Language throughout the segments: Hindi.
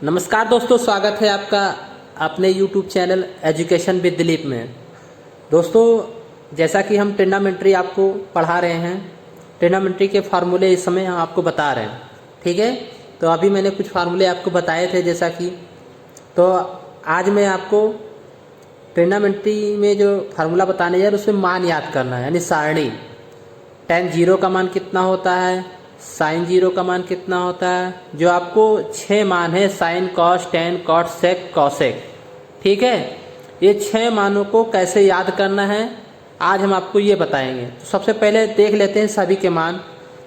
नमस्कार दोस्तों, स्वागत है आपका अपने YouTube channel education with Dilip में। दोस्तों, जैसा कि हम ट्रिग्नोमेट्री आपको पढ़ा रहे हैं, ट्रिग्नोमेट्री के फार्मूले इस समय हम आपको बता रहे हैं। ठीक है, तो अभी मैंने कुछ फार्मूले आपको बताए थे, जैसा कि तो आज मैं आपको ट्रिग्नोमेट्री में जो फार्मूला बताने जा रहा हूं उसमें मान याद करना है, यानी सारणी। tan 0 का मान कितना होता है, साइन 0 का मान कितना होता है, जो आपको 6 मान है, साइन, कॉस, टेन, कॉट, सेक, कॉसेक। ठीक है, ये 6 मानों को कैसे याद करना है आज हम आपको ये बताएंगे। तो सबसे पहले देख लेते हैं सभी के मान।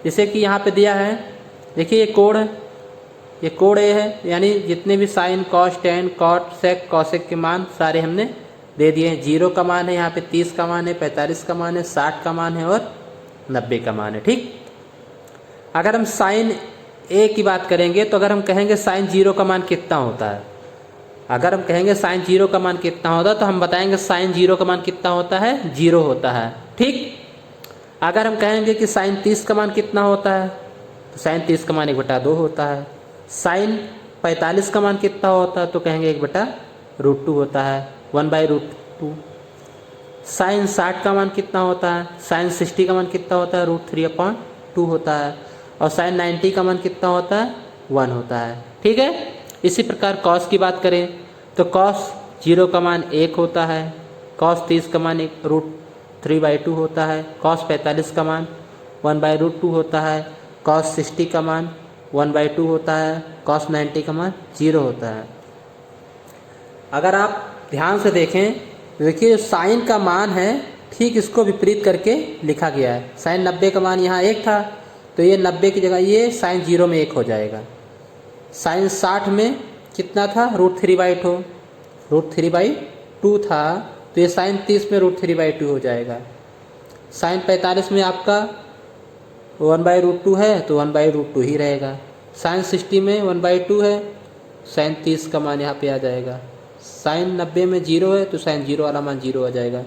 जैसे कि यहाँ पे दिया है, देखिए ये कोड है, ये कोड ए है, यानी जितने भी साइन, कॉस, टेन, कॉट, सेक, कॉसेक के मान सारे हमने दे दिए हैं। 0 का मान है, यहाँ पे 30 का मान है, 45 का मान है, 60 का मान है और 90 का मान है। ठीक, अगर हम साइन ए की बात करेंगे तो अगर हम कहेंगे साइन 0 का मान कितना होता है, अगर हम कहेंगे साइन 0 का मान कितना होता है तो हम बताएंगे साइन 0 का मान कितना होता है, 0 होता है। ठीक, अगर हम कहेंगे कि साइन 30 का मान कितना होता है तो साइन 30 का मान 1/2 होता है। साइन 45 का मान कितना होता है तो कहेंगे 1/√2 होता है, 1/√2। साइन 60 का मान कितना होता है, साइन 60 का मान कितना होता है, √3/2 होता है। और साइन 90 का मान कितना होता है, 1 होता है। ठीक है, इसी प्रकार कॉस की बात करें तो कॉस 0 का मान 1 होता है, कॉस 30 का मान √3/2 होता है, कॉस 45 का मान 1/√2 होता है, कॉस 60 का मान 1/2 होता है, कॉस 90 का मान 0 होता है। अगर आप ध्यान से देखें तो देखिए साइन का मान है, ठीक इसको विपरीत करके लिखा गया है। साइन 90 का मान यहाँ 1 था तो ये 90 की जगह ये साइन 0 में 1 हो जाएगा। साइन 60 में कितना था, √3/2 था तो ये साइन 30 में √3/2 हो जाएगा। साइन 45 में आपका 1/√2 है तो 1/√2 ही रहेगा। साइन 60 में 1/2 है, साइन 30 का मान यहाँ पे आ जाएगा। साइन 90 में 0 है तो साइन 0 वाला मान 0 आ जाएगा।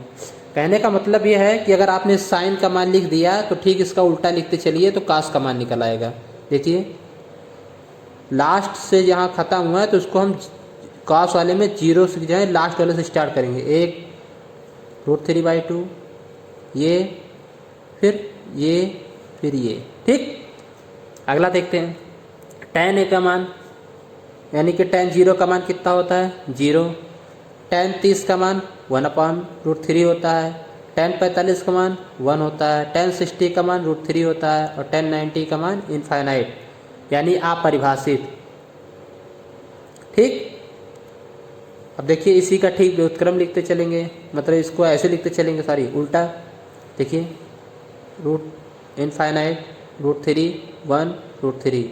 कहने का मतलब यह है कि अगर आपने साइन का मान लिख दिया तो ठीक इसका उल्टा लिखते चलिए तो कास का मान निकल आएगा। देखिए लास्ट से जहाँ ख़त्म हुआ है तो उसको हम कास वाले में 0 से जाए, लास्ट वाले से स्टार्ट करेंगे। 1√3/2, ये फिर ये। ठीक, अगला देखते हैं tan a का मान, यानी कि tan 0 का मान कितना होता है, 0। tan 30 का मान 1/√3 होता है, tan 45 का मान 1 होता है, tan 60 का मान √3 होता है और tan 90 का मान इनफाइनाइट, यानी अपरिभाषित। ठीक, अब देखिए इसी का ठीक व्युत्क्रम लिखते चलेंगे, मतलब इसको ऐसे लिखते चलेंगे, सॉरी उल्टा। देखिए इनफाइनाइट √3 1 √3,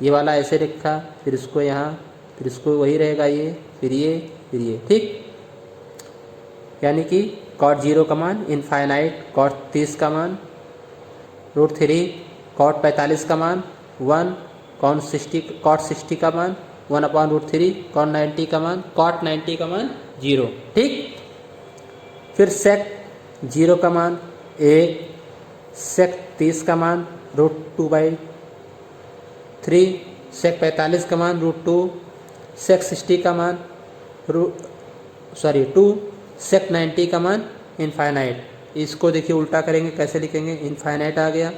ये वाला ऐसे लिखा, फिर इसको यहाँ, फिर इसको वही रहेगा, ये फिर ये। ठीक, यानी कि cot 0 का मान इनफाइनाइट, cot 30 का मान √3, cot 45 का मान 1, cot 60 का मान 1/√3, cot 90 का मान 0। ठीक, फिर sec 0 का मान 1, sec 30 का मान √2/3, sec 45 का मान √2, sec 60 का मान 2, sec 90 का मान इनफाइनाइट। इसको देखिए उल्टा करेंगे, कैसे लिखेंगे, इनफाइनाइट आ गया,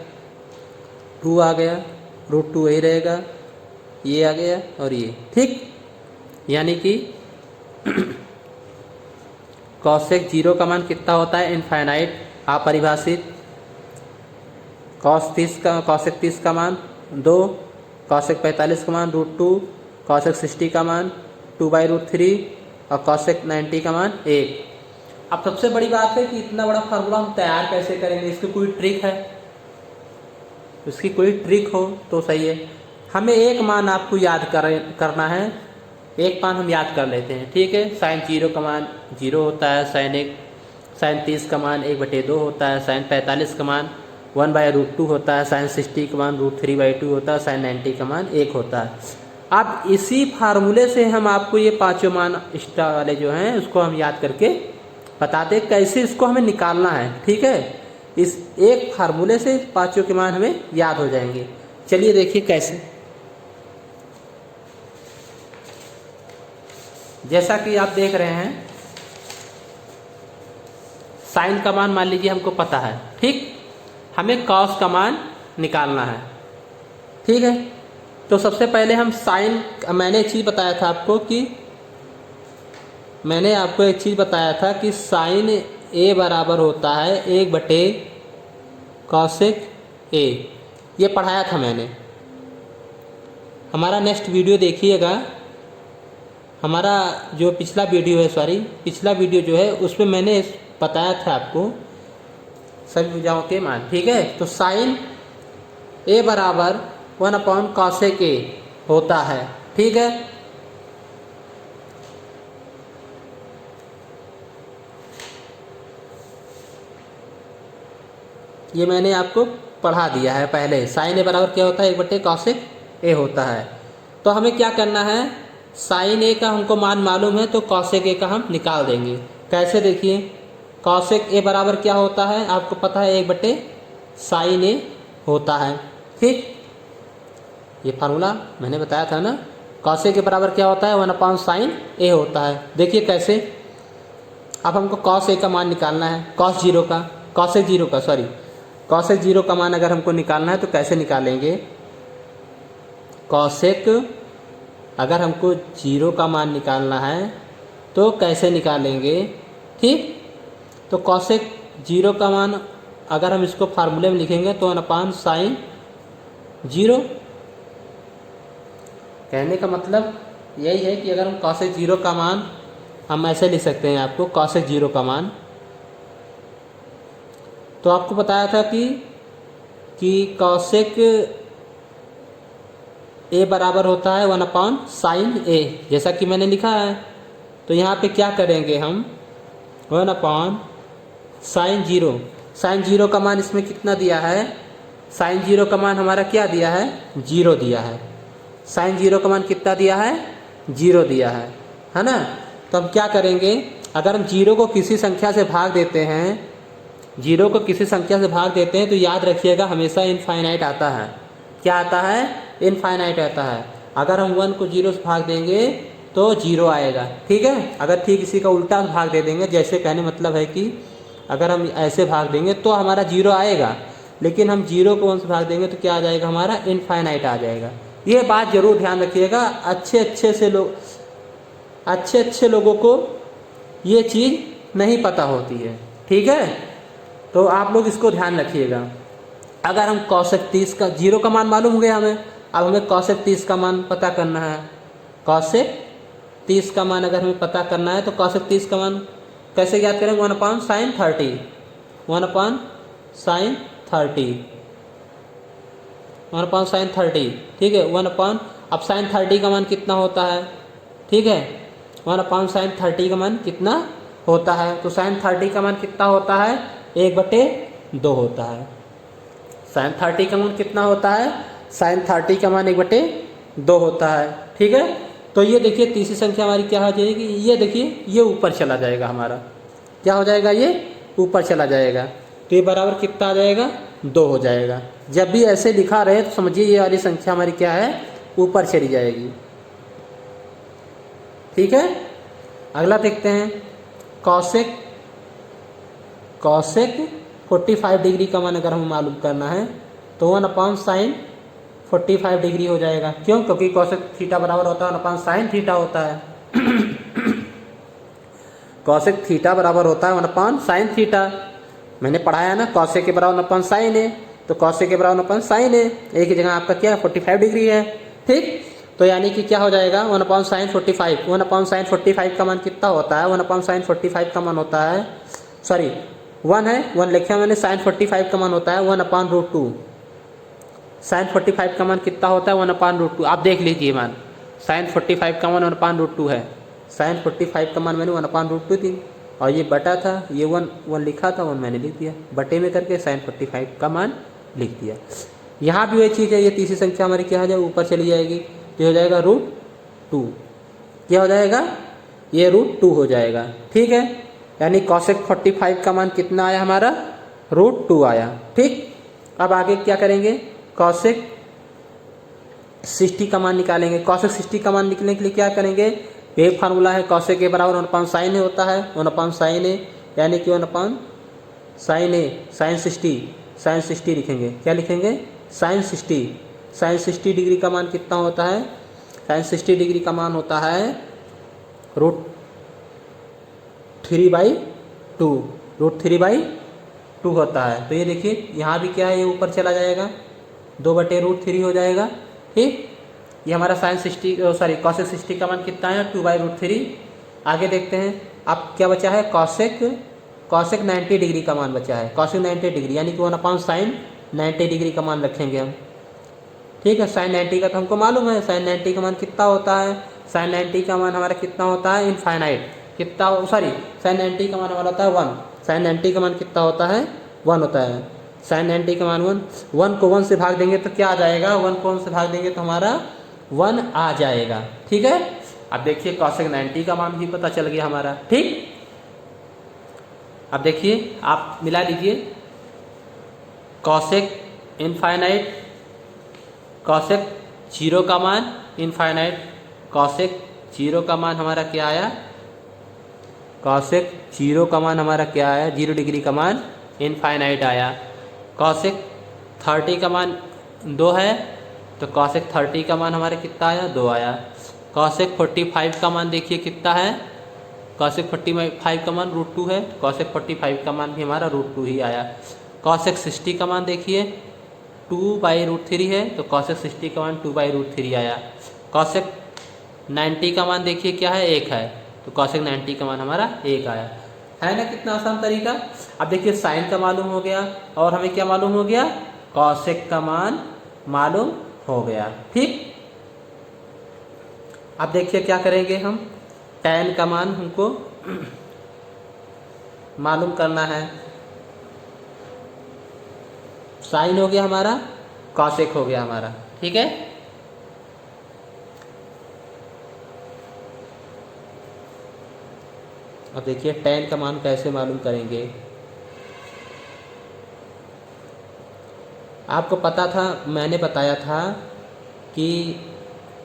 2 आ गया, √2 वही रहेगा, ये आ गया और ये। ठीक, यानी कि cosec 0 का मान कितना होता है, इनफाइनाइट, अपरिभाषित। cosec 30 का मान 2, cosec 45 का मान √2, cosec 60 का मान 2/√3 और cosec 90 का मान 1। अब सबसे बड़ी बात है कि इतना बड़ा फार्मूला हम तैयार कैसे करेंगे, इसकी कोई ट्रिक है, इसकी कोई ट्रिक हो तो सही है। हमें एक मान आपको याद करना है, एक मान हम याद कर लेते हैं। ठीक है, साइन 0 का मान 0 होता है, साइन 30 का मान 1/2 होता है, साइन 45 का मान 1/√2 होता है, साइन 60 का मान √3/2 होता है, साइन 90 का मान 1 होता है। अब इसी फार्मूले से हम आपको ये पांचों मान एक्स्ट्रा वाले जो हैं उसको हम याद करके बताते कैसे इसको हमें निकालना है। ठीक है, इस एक फार्मूले से पांचों के मान हमें याद हो जाएंगे। चलिए देखिए कैसे। जैसा कि आप देख रहे हैं साइन का मान मान लीजिए हमको पता है, ठीक, हमें कॉस का मान निकालना है, ठीक है। तो सबसे पहले हम साइन, मैंने एक चीज़ बताया था आपको कि साइन ए बराबर होता है 1/कॉसेक ए, ये पढ़ाया था मैंने। हमारा नेक्स्ट वीडियो देखिएगा, हमारा जो पिछला वीडियो जो है उसमें मैंने बताया था आपको सभी भुजाओं के मान, ठीक है। तो साइन ए बराबर 1/कॉसेक ए होता है, ठीक है। ये मैंने आपको पढ़ा दिया है पहले। साइन ए बराबर क्या होता है, 1/कॉसेक ए होता है। तो हमें क्या करना है, साइन ए का हमको मान मालूम है तो कॉसेक ए का हम निकाल देंगे। कैसे, देखिए, कॉसेक ए बराबर क्या होता है आपको पता है, 1/साइन ए होता है, ठीक। ये फार्मूला मैंने बताया था ना, कॉसेक ए बराबर क्या होता है, 1/साइन ए होता है। देखिए कैसे, अब हमको कॉस ए का मान निकालना है, कॉसेक जीरो का मान अगर हमको निकालना है तो कैसे निकालेंगे। कॉसेक अगर हमको जीरो का मान निकालना है तो कैसे निकालेंगे, ठीक। तो कॉसेक जीरो का मान अगर हम इसको फार्मूले में लिखेंगे तो 1/साइन जीरो। कहने का मतलब यही है कि अगर हम कॉसेक जीरो का मान हम ऐसे लिख सकते हैं आपको, कॉसेक जीरो का मान, तो आपको बताया था कि कॉसेक ए बराबर होता है 1/साइन ए, जैसा कि मैंने लिखा है। तो यहाँ पे क्या करेंगे हम, 1/साइन जीरो का मान इसमें कितना दिया है, साइन जीरो का मान हमारा क्या दिया है, 0 दिया है। साइन जीरो का मान कितना दिया है, 0 दिया है ना। तो हम क्या करेंगे, अगर हम जीरो को किसी संख्या से भाग देते हैं तो याद रखिएगा हमेशा इनफाइनाइट आता है। क्या आता है, इनफाइनाइट आता है। अगर हम 1 को 0 से भाग देंगे तो 0 आएगा, ठीक है। अगर ठीक इसी का उल्टा भाग दे देंगे, जैसे कहने मतलब है कि अगर हम ऐसे भाग देंगे तो हमारा 0 आएगा, लेकिन हम 0 को 1 से भाग देंगे तो क्या आ जाएगा, हमारा इनफाइनाइट आ जाएगा। ये बात जरूर ध्यान रखिएगा, अच्छे लोगों को ये चीज़ नहीं पता होती है, ठीक है। तो आप लोग इसको ध्यान रखिएगा। अगर हम कॉसेक 30 का जीरो का मान मालूम हो गया हमें, अब हमें कॉसेक 30 का मान पता करना है। कॉसेक 30 का मान अगर हमें पता करना है तो कॉसेक 30 का मान कैसे याद करेंगे, 1/साइन 30, 1/साइन 30, ठीक है। अब साइन 30 का मान कितना होता है, ठीक है, 1/साइन 30 का मान कितना होता है, तो साइन 30 का मान कितना होता है, 1/2 होता है। साइन 30 का मान कितना होता है, साइन 30 का मान 1/2 होता है, ठीक है। तो ये देखिए तीसरी संख्या हमारी क्या हो जाएगी, ये देखिए ये ऊपर चला जाएगा, हमारा क्या हो जाएगा, ये ऊपर चला जाएगा। तो ये बराबर कितना आ जाएगा, 2 हो जाएगा। जब भी ऐसे लिखा रहे तो समझिए ये वाली संख्या हमारी क्या है, ऊपर चली जाएगी, ठीक है। अगला देखते हैं, कॉसेक 45 डिग्री का मान अगर हमें मालूम करना है तो 1/साइन 45 डिग्री हो जाएगा। क्यों, क्योंकि कॉसेक थीटा बराबर होता है 1/साइन थीटा होता है। कॉसेक थीटा बराबर होता है 1/साइन थीटा, मैंने पढ़ाया ना, कॉसेक के बराबर 1/साइन है तो कॉसेक के बराबर 1/साइन है, एक ही जगह आपका क्या 45 डिग्री है, ठीक। तो यानी कि क्या हो जाएगा, 1/साइन 45, 1/साइन 45 का मान कितना होता है, 1/साइन 45 का मान होता है, सॉरी 1 है, 1 लिखा मैंने, साइन 45 का मान होता है 1/√2। साइन 45 का मान कितना होता है, 1/√2। आप देख लीजिए मान, साइन 45 का मान 1/√2 है। साइन 45 का मान मैंने 1/√2 दी, और ये बटा था, ये 1 लिखा था, 1 मैंने लिख दिया, बटे में करके साइन 45 का मान लिख दिया। यहाँ भी वही चीज़ है, ये तीसरी संख्या हमारी क्या हो जाएगी, ऊपर चली जाएगी, ये हो जाएगा √2। क्या हो जाएगा, ये √2 हो जाएगा, ठीक है। यानी कॉसेक 45 का मान कितना आया हमारा, √2 आया, ठीक। अब आगे क्या करेंगे, कॉसेक 60 का मान निकालेंगे। कॉसेक 60 का मान निकलने के लिए क्या करेंगे, तो एक फार्मूला है कॉसेक ए बराबर 1/sin ए होता है, 1/sin ए यानी कि 1/sin ए sin 60 लिखेंगे। क्या लिखेंगे? sin 60 डिग्री का मान कितना होता है? sin 60 डिग्री का मान होता है √3/2 √3/2 होता है। तो ये देखिए यहाँ भी क्या है, ये ऊपर चला जाएगा, 2/√3 हो जाएगा। ठीक, ये हमारा cosec 60 का मान कितना है? 2/√3। आगे देखते हैं अब क्या बचा है, कॉसेक 90 डिग्री का मान बचा है। कॉसेक 90 डिग्री यानी कि 1/sin 90 डिग्री का मान रखेंगे हम। ठीक है, sin 90 का तो हमको मालूम है, sin 90 का मान कितना होता है? sin 90 का मान हमारा कितना होता है? इनफाइनाइट कितना, sin 90 का मान हमारा होता है 1। sin 90 का मान कितना होता है? 1 होता है। sin 90 का मान 1 को 1 से भाग देंगे तो क्या आ जाएगा? 1 को 1 से भाग देंगे तो हमारा 1 आ जाएगा। ठीक है, अब देखिए कॉसेक 90 का मान भी पता चल गया हमारा। ठीक, अब देखिए आप मिला लीजिए कॉसेक इनफाइनाइट, कॉसेक 0 का मान इनफाइनाइट, कॉसेक 0 का मान हमारा क्या आया? कॉसेक 0 का मान हमारा क्या आया? 0 डिग्री का मान इनफाइनाइट आया। कॉसेक 30 का मान 2 है, तो कॉसेक 30 का मान हमारे कितना आया? 2 आया। कॉसेक 45 का मान देखिए कितना है? कॉसेक 45 का मान √2 है, कॉसेक 45 का मान भी हमारा √2 ही आया। कॉसेक 60 का मान देखिए 2/√3 है, तो कॉसेक 60 का मान 2/√3 आया। कॉसेक 90 का मान देखिए क्या है? 1 है, तो कॉसेक 90 का मान हमारा 1 आया। है ना कितना आसान तरीका। अब देखिए साइन का मालूम हो गया और हमें क्या मालूम हो गया? कॉसेक का मान मालूम हो गया। ठीक, अब देखिए क्या करेंगे हम, tan का मान हमको मालूम करना है। साइन हो गया हमारा, कॉसेक हो गया हमारा। ठीक है, अब देखिए tan का मान कैसे मालूम करेंगे। आपको पता था, मैंने बताया था कि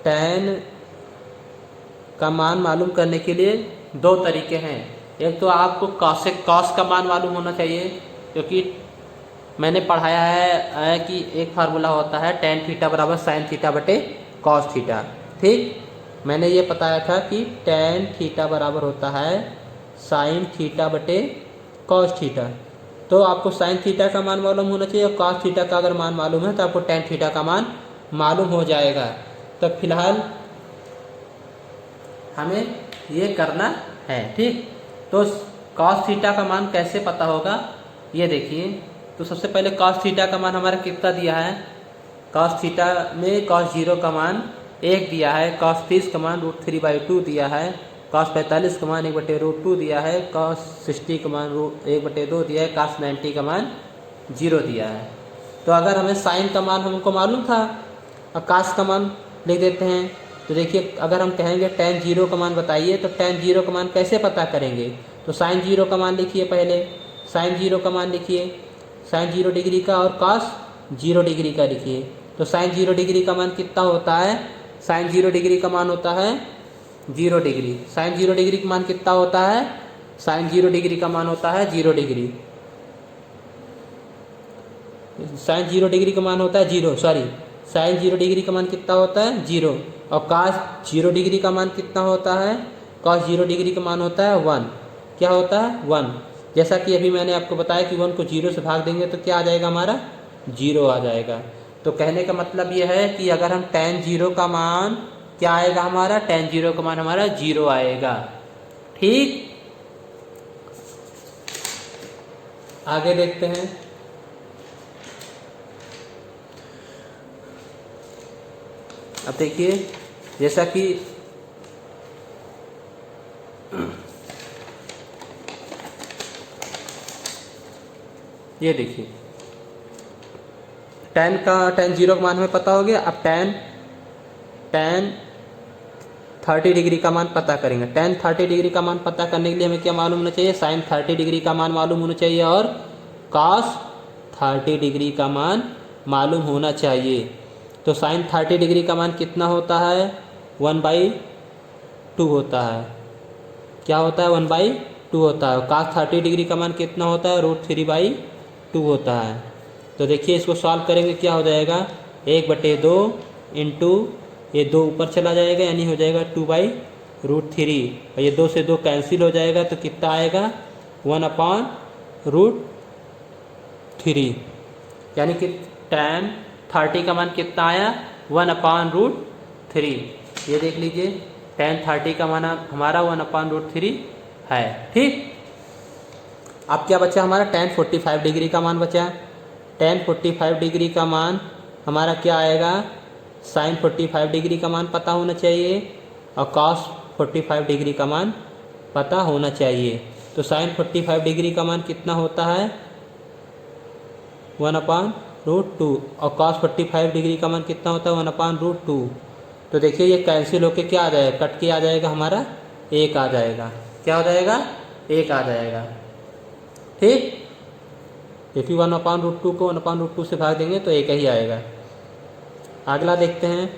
tan का मान मालूम करने के लिए 2 तरीके हैं। एक तो आपको कॉस का मान मालूम होना चाहिए, क्योंकि मैंने पढ़ाया है कि एक फार्मूला होता है tan थीटा बराबर sin थीटा बटे cos थीटा। ठीक, मैंने ये बताया था कि tan थीटा बराबर होता है sin थीटा बटे cos थीटा। तो आपको sin थीटा का मान मालूम होना चाहिए और cos थीटा का अगर मान मालूम है तो आपको tan थीटा का मान मालूम हो जाएगा। तो फिलहाल हमें ये करना है। ठीक, तो cos थीटा का मान कैसे पता होगा, ये देखिए। तो सबसे पहले cos थीटा का मान हमारा कितना दिया है? cos थीटा में cos 0 का मान 1 दिया है, cos 30 का मान √3/2 दिया है, cos 45 का मान 1/√2 दिया है, cos 60 का मान 1/2 दिया है, cos 90 का मान 0 दिया है। तो अगर हमें साइन का मान हमको मालूम था और cos का मान लिख देते हैं, तो देखिए अगर हम कहेंगे tan 0 का मान बताइए, तो tan 0 का मान कैसे पता करेंगे? तो sin 0 का मान लिखिए, पहले sin 0 का मान लिखिए, sin 0 डिग्री का और cos 0 डिग्री का लिखिए। तो sin 0 डिग्री का मान कितना होता है? sin 0 डिग्री का मान होता है 0 डिग्री। sin 0 डिग्री का मान कितना होता है? sin 0 डिग्री का मान होता है 0 डिग्री। sin 0 डिग्री का मान होता है sin 0 डिग्री का मान कितना होता है? 0। और cos 0 डिग्री का मान कितना होता है? cos 0 डिग्री का मान होता है 1। क्या होता है? 1। जैसा कि अभी मैंने आपको बताया कि 1 को 0 से भाग देंगे तो क्या आ जाएगा हमारा? 0 आ जाएगा। तो कहने का मतलब ये है कि अगर हम tan 0 का मान क्या आएगा हमारा? tan 0 का मान हमारा 0 आएगा। ठीक, आगे देखते हैं। अब देखिए जैसा कि ये देखिए tan 0 का मान हमें पता हो गया। अब tan 30 डिग्री का मान पता करेंगे। tan 30 डिग्री का मान पता करने के लिए हमें क्या मालूम होना चाहिए? sin 30 डिग्री का मान मालूम होना चाहिए और cos 30 डिग्री का मान मालूम होना चाहिए। तो sin 30 डिग्री का मान कितना होता है? 1/√3 टू होता है। क्या होता है? 1/2 होता है। cos 30 डिग्री का मान कितना होता है? √3/2 होता है। तो देखिए इसको सॉल्व करेंगे क्या हो जाएगा? 1/2 इंटू ये 2 ऊपर चला जाएगा यानी हो जाएगा 2/√3 और ये 2 से 2 कैंसिल हो जाएगा तो कितना आएगा? 1/√3 यानी कि tan 30 का मान कितना आया? 1/√3। ये देख लीजिए tan 30 का मान हमारा 1/√3 है। ठीक, अब क्या बचा हमारा? tan 45 डिग्री का मान बचा। tan 45 डिग्री का मान हमारा क्या आएगा? sin 45 डिग्री का मान पता होना चाहिए और cos 45 डिग्री का मान पता होना चाहिए। तो sin 45 डिग्री का मान कितना होता है? 1/√2 और cos 45 डिग्री का मान कितना होता है? 1/√2। तो देखिए ये कैंसिल होके क्या आ जाएगा? कट के आ जाएगा हमारा 1 आ जाएगा। क्या हो जाएगा? 1 आ जाएगा। ठीक, क्योंकि 1/√2 को 1/√2 से भाग देंगे तो 1 ही आएगा। अगला देखते हैं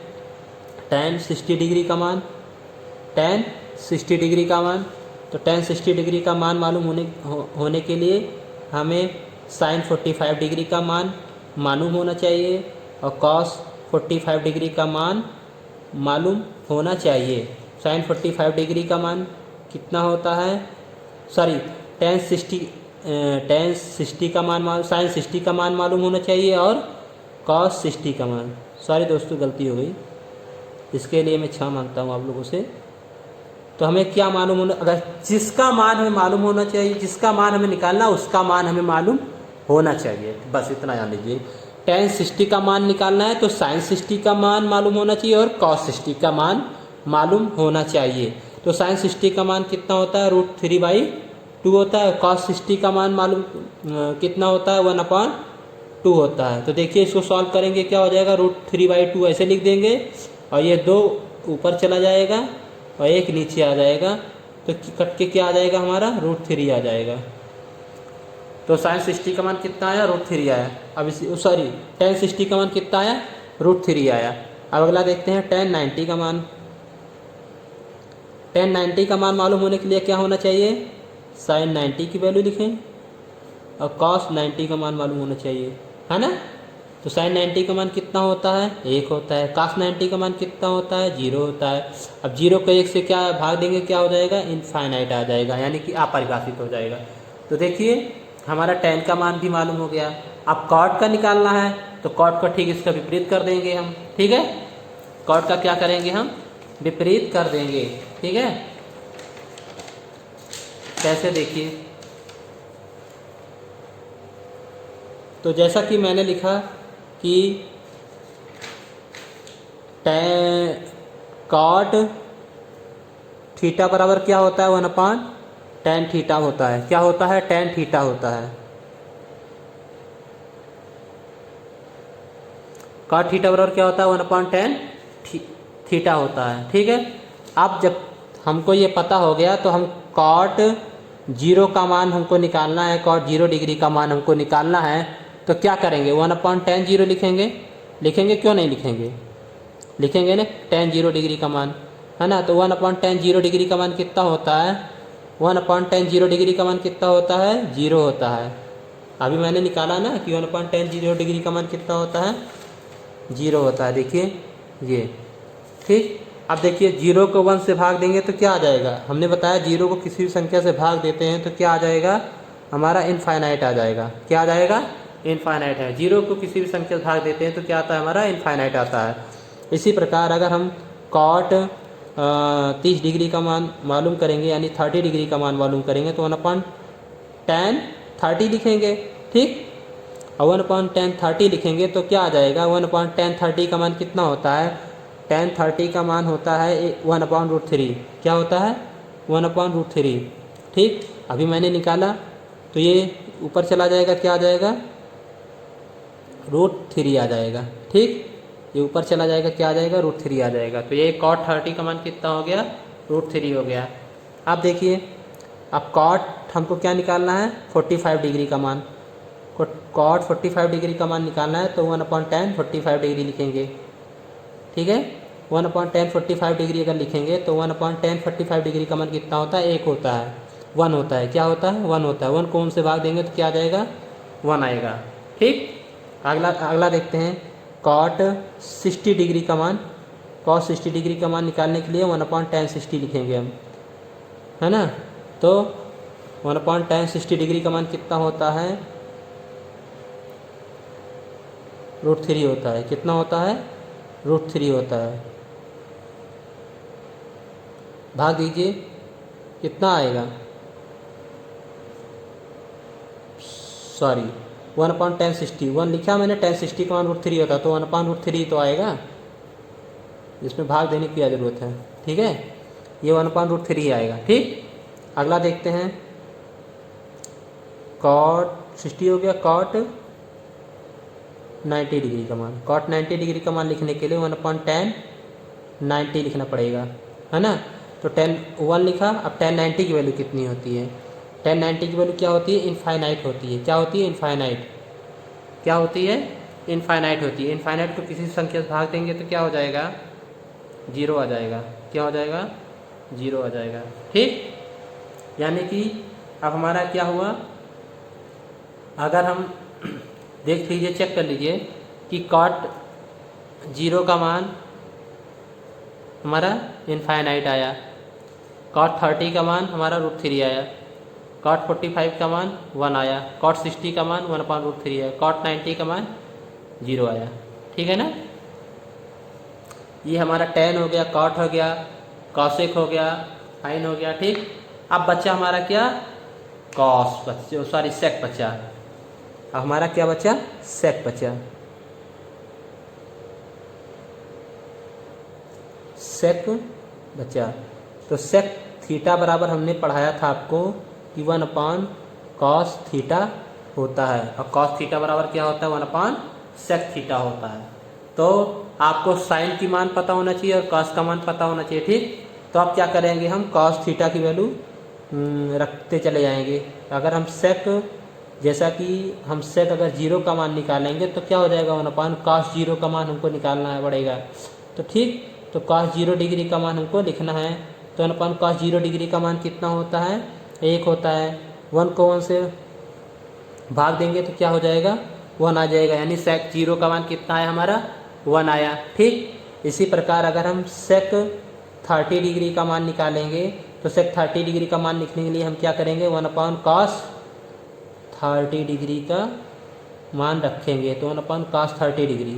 tan 60 डिग्री का मान। tan 60 डिग्री का मान, तो tan 60 डिग्री का मान मालूम होने के लिए हमें sin 45 डिग्री का मान मालूम होना चाहिए और cos 45 डिग्री का मान मालूम होना चाहिए। sin 45 डिग्री का मान कितना होता है? सॉरी, tan 60 का मान sin 60 का मान मालूम होना चाहिए और cos 60 का मान। सॉरी दोस्तों, गलती हो गई, इसके लिए मैं क्षमा मांगता हूँ आप लोगों से। तो हमें क्या मालूम होना? अगर जिसका मान हमें मालूम होना चाहिए, जिसका मान हमें निकालना उसका मान हमें मालूम होना चाहिए, बस इतना जान लीजिए। tan 60 का मान निकालना है तो sin 60 का मान मालूम होना चाहिए और cos 60 का मान मालूम होना चाहिए। तो sin 60 का मान कितना होता है? √3/2 होता है। cos 60 का मान मालूम कितना होता है? 1/2 होता है। तो देखिए इसको सॉल्व करेंगे क्या हो जाएगा? √3/2 ऐसे लिख देंगे और ये 2 ऊपर चला जाएगा और 1 नीचे आ जाएगा तो कट के क्या आ जाएगा हमारा? √3 आ जाएगा। तो sin 60 का मान कितना आया? √3 आया। अब इसी सॉरी tan 60 का मान कितना आया? √3 आया। अब अगला देखते हैं tan 90 का मान। tan 90 का मान मालूम होने के लिए क्या होना चाहिए? sin 90 की वैल्यू लिखें और cos 90 का मान मालूम होना चाहिए, है ना? तो sin 90 का मान कितना होता है? 1 होता है। cos 90 का मान कितना होता है? 0 होता है। अब 0 को 1 से क्या भाग देंगे क्या हो जाएगा? इनफाइनाइट आ जाएगा यानी कि अपरिभाषित हो जाएगा। तो देखिए हमारा tan का मान भी मालूम हो गया। अब cot का निकालना है तो cot का ठीक इसका विपरीत कर देंगे हम। ठीक है, cot का क्या करेंगे हम? विपरीत कर देंगे। ठीक है, कैसे? देखिए, तो जैसा कि मैंने लिखा कि cot थीटा बराबर क्या होता है? 1/tan थीटा होता है। क्या होता है? tan थीटा होता है। cot थीटा बराबर क्या होता है? 1/tan थीटा होता है। ठीक है, अब जब हमको ये पता हो गया तो हम cot 0 का मान हमको निकालना है, cot 0 डिग्री का मान हमको निकालना है तो क्या करेंगे? 1/tan 0 लिखेंगे। लिखेंगे, क्यों नहीं लिखेंगे? लिखेंगे ना, tan 0 डिग्री का मान, है ना? तो 1/tan 0 डिग्री का मान कितना होता है? 1/tan 0 डिग्री का मान कितना होता है? 0 होता है। अभी मैंने निकाला ना कि 1/tan 0 डिग्री का मान कितना होता है? 0 होता है। देखिए ये, ठीक। अब देखिए 0 को 1 से भाग देंगे तो क्या आ जाएगा? हमने बताया 0 को किसी भी संख्या से भाग देते हैं तो क्या आ जाएगा? हमारा इनफाइनाइट आ जाएगा। क्या आ जाएगा? इनफाइनाइट है। 0 को किसी भी संख्या से भाग देते हैं तो क्या आता है? हमारा इनफाइनाइट आता है। इसी प्रकार अगर हम cot 30 डिग्री का मान मालूम करेंगे यानी 30 डिग्री का मान मालूम करेंगे तो 1/tan 30 लिखेंगे। ठीक, और 1/tan 30 लिखेंगे तो क्या आ जाएगा? 1/tan 30 का मान कितना होता है? tan 30 का मान होता है 1/√3। क्या होता है? 1/√3। ठीक, अभी मैंने निकाला तो ये ऊपर चला जाएगा, क्या आ जाएगा? √3 आ जाएगा। ठीक, ये ऊपर चला जाएगा, क्या आ जाएगा? √3 आ जाएगा। तो ये cot 30 का मान कितना हो गया? √3 हो गया। अब देखिए, अब cot हमको क्या निकालना है? 45 डिग्री का मान। cot 45 डिग्री का मान निकालना है तो 1/tan 45 डिग्री लिखेंगे। ठीक है, 1/10 डिग्री अगर लिखेंगे तो 1/10 डिग्री का मान कितना होता है? 1 होता है, 1 होता है। क्या होता है? 1 होता है। 1 को 1 से भाग देंगे तो क्या आ जाएगा? 1 आएगा। ठीक, अगला देखते हैं। कॉट 60 डिग्री का मान, कॉस 60 डिग्री का मान निकालने के लिए 1/10 लिखेंगे हम, है ना। तो 1/10 डिग्री का मान कितना होता है? √3 होता है। कितना होता है? √3 होता है। भाग दीजिए, कितना आएगा? सॉरी, 1/10 1 लिखा मैंने, 1060 का मान √3 होता है, तो 1/√3 तो आएगा, जिसमें भाग देने की क्या ज़रूरत है। ठीक है, ये 1/√3 आएगा। ठीक, अगला देखते हैं। कॉट 60 हो गया, कॉट 90 डिग्री का मान, कॉट 90 डिग्री का मान लिखने के लिए 1/10 90 लिखना पड़ेगा, है ना। तो 1 लिखा। अब 1090 की वैल्यू कितनी होती है? 1090 की वैल्यू क्या होती है? इनफाइनाइट होती है। क्या होती है? इनफाइनाइट। क्या होती है? इनफाइनाइट होती है। इनफाइनाइट को किसी संख्या से भाग देंगे तो क्या हो जाएगा? 0 आ जाएगा। क्या हो जाएगा? 0 आ जाएगा। ठीक, यानी कि अब हमारा क्या हुआ? अगर हम देख लीजिए, चेक कर लीजिए कि कॉट 0 का मान हमारा इनफाइनाइट आया, कॉट 30 का मान हमारा √3 आया, कॉट 45 का मान 1 आया, कॉट 60 का मान 1/√3 आया, कॉट 90 का मान 0 आया। ठीक है ना। ये हमारा tan हो गया, कॉट हो गया, कॉसेक हो गया, साइन हो गया। ठीक, अब बच्चा हमारा क्या? कॉस बच्चे, सॉरी सेक बचा। अब हमारा क्या बचा? सेक बचा। सेक बचा। तो सेक थीटा बराबर हमने पढ़ाया था आपको कि 1/cos थीटा होता है, और cos थीटा बराबर क्या होता है? 1/sec थीटा होता है। तो आपको साइन की मान पता होना चाहिए और cos का मान पता होना चाहिए। ठीक, तो अब क्या करेंगे? हम cos थीटा की वैल्यू रखते चले जाएंगे। अगर हम सेक, जैसा कि हम सेक अगर 0 का मान निकालेंगे तो क्या हो जाएगा? 1/cos 0 का मान हमको निकालना पड़ेगा। तो ठीक, तो cos 0 डिग्री का मान हमको लिखना है। तो 1/cos 0 डिग्री का मान कितना होता है? 1 होता है। 1 को 1 से भाग देंगे तो क्या हो जाएगा? 1 आ जाएगा। यानी सेक 0 का मान कितना आया हमारा? 1 आया। ठीक, इसी प्रकार अगर हम सेक 30 डिग्री का मान निकालेंगे तो सेक 30 डिग्री का मान लिखने के लिए हम क्या करेंगे? 1/cos 30 डिग्री का मान रखेंगे। तो 1/cos 30 डिग्री,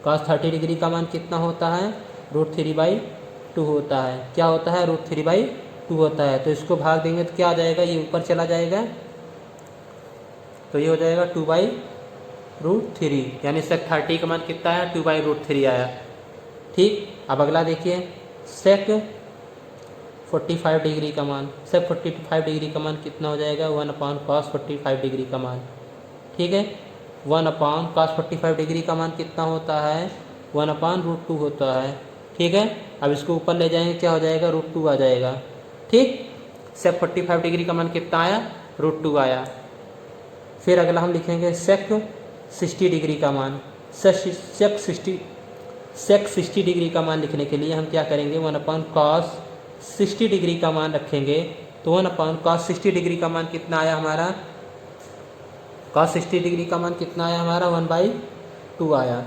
cos 30 डिग्री का मान कितना होता है? √3/2 होता है। क्या होता है? √3/2 होता है। तो इसको भाग देंगे तो क्या आ जाएगा? ये ऊपर चला जाएगा, तो ये हो जाएगा 2/√3, यानी सेक 30 का मान कितना है? 2/√3 आया। ठीक, अब अगला देखिए, सेक 45 डिग्री का मान, सेक 45 डिग्री का मान कितना हो जाएगा? 1/cos 45 डिग्री का मान। ठीक है, 1/cos 45 डिग्री का मान कितना होता है? 1/√2 होता है। ठीक है, अब इसको ऊपर ले जाएंगे, क्या हो जाएगा? √2 आ जाएगा। ठीक, सेक 45 डिग्री का मान कितना आया? √2 आया। फिर अगला हम लिखेंगे सेक 60 डिग्री का मान। सेक 60 डिग्री का मान लिखने के लिए हम क्या करेंगे? 1/cos 60 डिग्री का मान रखेंगे। तो 1/cos 60 डिग्री का मान कितना आया हमारा? cos 60 डिग्री का मान कितना आया हमारा? 1/2 आया।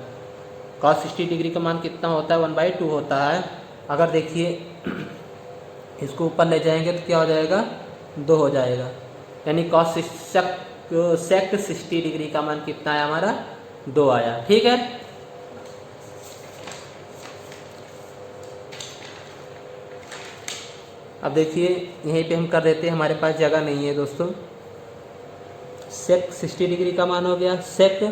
cos 60 डिग्री का मान कितना होता है? 1/2 होता है। अगर देखिए इसको ऊपर ले जाएंगे तो क्या हो जाएगा? 2 हो जाएगा। यानी सेक 60 डिग्री का मान कितना आया हमारा? 2 आया। ठीक है, अब देखिए यहीं पे हम कर देते हैं, हमारे पास जगह नहीं है दोस्तों। सेक 60 डिग्री का मान हो गया, सेक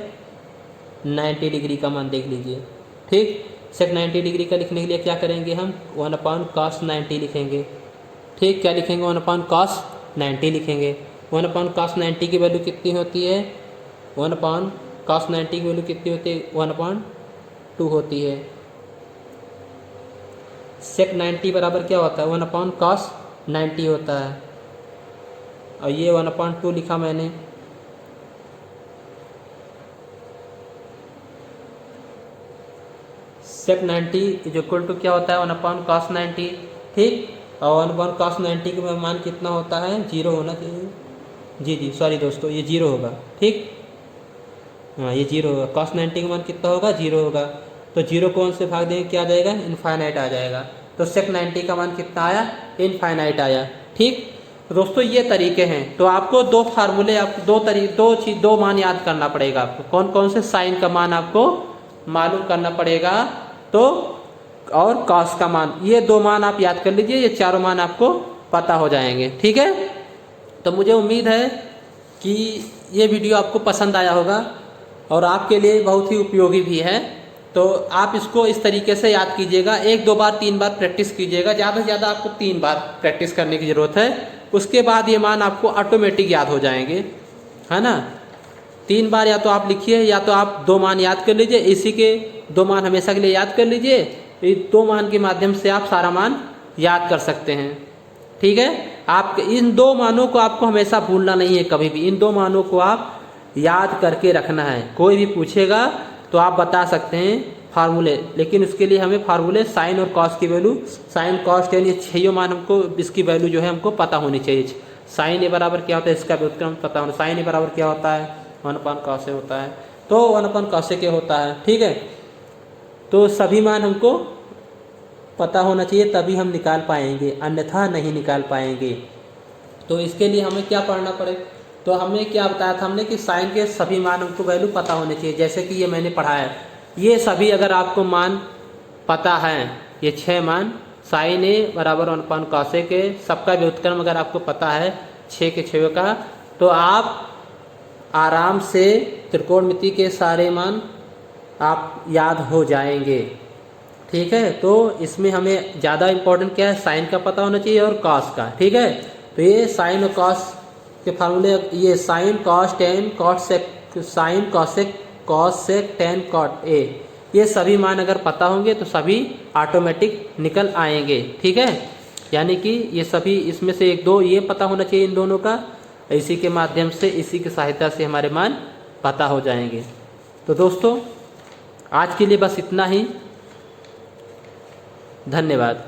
90 डिग्री का मान देख लीजिए। ठीक, सेक 90 डिग्री का लिखने के लिए क्या करेंगे? हम 1/cos 90 लिखेंगे। ठीक, क्या लिखेंगे? 1/cos 90 लिखेंगे। 1/cos 90 की वैल्यू कितनी होती है? 1/cos 90 की वैल्यू कितनी होती है? 1/2 होती है। सेक 90 बराबर क्या होता है? 1/cos 90 होता है, और ये 1/2 लिखा मैंने। सेक 90 इज इक्वल टू क्या होता है 1/cos 90, ठीक। और 1/cos 90 का मान कितना होता है 0 होना चाहिए, जी सॉरी दोस्तों ये 0 होगा, ठीक। हाँ ये 0 होगा, cos 90 का मान कितना होगा 0 होगा। तो 0 को 1 से भाग देंगे क्या आ जाएगा इनफाइनाइट आ जाएगा। तो सेक 90 का मान कितना आया इनफाइनाइट आया, ठीक। तो दोस्तों ये तरीके हैं। तो आपको दो फार्मूले, आपको दो मान याद करना पड़ेगा। आपको कौन कौन से साइन का मान आपको मालूम करना पड़ेगा, तो और कॉस का मान, ये दो मान आप याद कर लीजिए, ये चारों मान आपको पता हो जाएंगे, ठीक है। तो मुझे उम्मीद है कि ये वीडियो आपको पसंद आया होगा और आपके लिए बहुत ही उपयोगी भी है। तो आप इसको इस तरीके से याद कीजिएगा, 1 2 बार 3 बार प्रैक्टिस कीजिएगा, ज़्यादा से ज़्यादा आपको 3 बार प्रैक्टिस करने की ज़रूरत है। उसके बाद ये मान आपको ऑटोमेटिक याद हो जाएंगे, है ना। 3 बार या तो आप लिखिए या तो आप 2 मान याद कर लीजिए, इसी के 2 मान हमेशा के लिए याद कर लीजिए। इस 2 मान के माध्यम से आप सारा मान याद कर सकते हैं, ठीक है। आप इन 2 मानों को आपको हमेशा भूलना नहीं है कभी भी, इन 2 मानों को आप याद करके रखना है। कोई भी पूछेगा तो आप बता सकते हैं फार्मूले, लेकिन उसके लिए हमें फार्मूले साइन और कॉस की वैल्यू, साइन कॉस टेन, ये 6 मान हमको इसकी वैल्यू जो है हमको पता होनी चाहिए। साइन ए बराबर क्या होता है इसका व्युत्क्रम पता होना, साइन ए बराबर क्या होता है 1/cos होता है, तो 1/cos के होता है, ठीक है। तो सभी मान हमको पता होना चाहिए तभी हम निकाल पाएंगे, अन्यथा नहीं निकाल पाएंगे। तो इसके लिए हमें क्या पढ़ना पड़ेगा, तो हमें क्या बताया था हमने कि साइन के सभी मान हमको वैल्यू पता होने चाहिए। जैसे कि ये मैंने पढ़ा है, ये सभी अगर आपको मान पता है, ये 6 मान साइन ए बराबर 1/cos के सबका व्युत्क्रम अगर आपको पता है 6 के 6 का, तो आप आराम से त्रिकोणमिति के सारे मान आप याद हो जाएंगे, ठीक है। तो इसमें हमें ज़्यादा इम्पोर्टेंट क्या है, साइन का पता होना चाहिए और कॉस का, ठीक है। तो ये साइन और कॉस के फार्मूले, ये sine cos tan cot sec, sine cosec cos sec tan cot A, ये सभी मान अगर पता होंगे तो सभी ऑटोमेटिक निकल आएंगे, ठीक है। यानी कि ये सभी इसमें से 1 2 ये पता होना चाहिए इन दोनों का, इसी के माध्यम से, इसी की सहायता से हमारे मान पता हो जाएंगे। तो दोस्तों आज के लिए बस इतना ही, धन्यवाद।